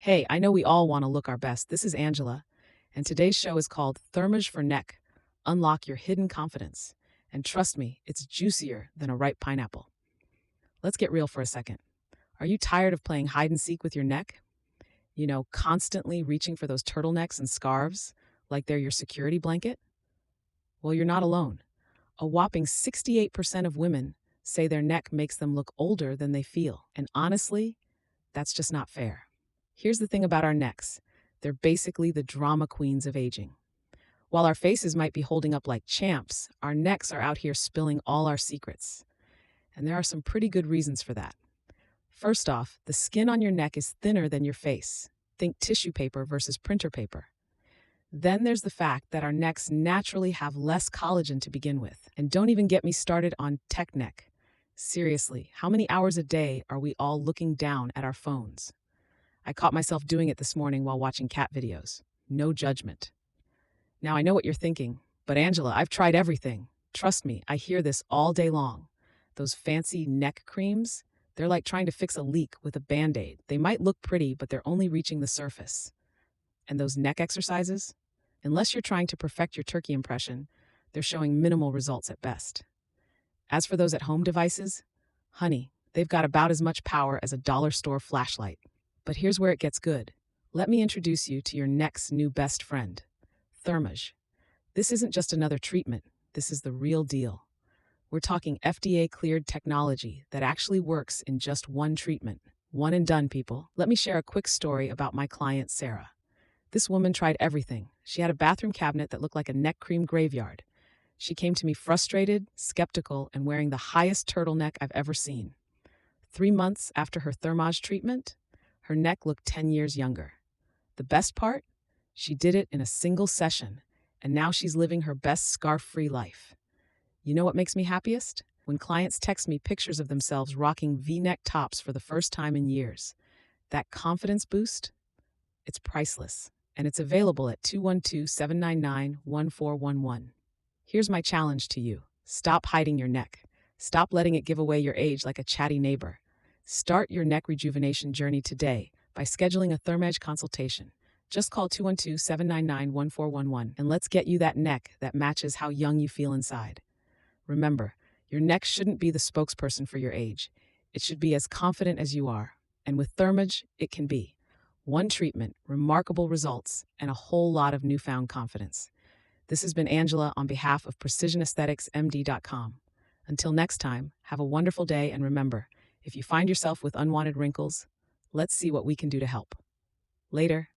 Hey, I know we all want to look our best. This is Angela, and today's show is called Thermage for Neck. Unlock your hidden confidence. And trust me, it's juicier than a ripe pineapple. Let's get real for a second. Are you tired of playing hide and seek with your neck? Constantly reaching for those turtlenecks and scarves like they're your security blanket? Well, you're not alone. A whopping 68% of women say their neck makes them look older than they feel. And honestly, that's just not fair. Here's the thing about our necks. They're basically the drama queens of aging. While our faces might be holding up like champs, our necks are out here spilling all our secrets. And there are some pretty good reasons for that. First off, the skin on your neck is thinner than your face. Think tissue paper versus printer paper. Then there's the fact that our necks naturally have less collagen to begin with. And don't even get me started on tech neck. Seriously, how many hours a day are we all looking down at our phones? I caught myself doing it this morning while watching cat videos. No judgment. Now I know what you're thinking, but Angela, I've tried everything. Trust me, I hear this all day long. Those fancy neck creams, they're like trying to fix a leak with a Band-Aid. They might look pretty, but they're only reaching the surface. And those neck exercises? Unless you're trying to perfect your turkey impression, they're showing minimal results at best. As for those at-home devices, honey, they've got about as much power as a dollar store flashlight. But here's where it gets good. Let me introduce you to your neck's new best friend, Thermage. This isn't just another treatment. This is the real deal. We're talking FDA-cleared technology that actually works in just one treatment. One and done, people. Let me share a quick story about my client, Sarah. This woman tried everything. She had a bathroom cabinet that looked like a neck cream graveyard. She came to me frustrated, skeptical, and wearing the highest turtleneck I've ever seen. 3 months after her Thermage treatment, her neck looked 10 years younger. The best part? She did it in a single session, and now she's living her best scarf-free life. You know what makes me happiest? When clients text me pictures of themselves rocking V-neck tops for the first time in years. That confidence boost? It's priceless, and it's available at 212-799-1411. Here's my challenge to you. Stop hiding your neck. Stop letting it give away your age like a chatty neighbor. Start your neck rejuvenation journey today by scheduling a Thermage consultation. Just call 212-799-1411 and let's get you that neck that matches how young you feel inside. Remember, your neck shouldn't be the spokesperson for your age. It should be as confident as you are. And with Thermage, it can be. One treatment, remarkable results, and a whole lot of newfound confidence. This has been Angela on behalf of PrecisionAestheticsMD.com. Until next time, have a wonderful day, and remember, if you find yourself with unwanted wrinkles, let's see what we can do to help. Later.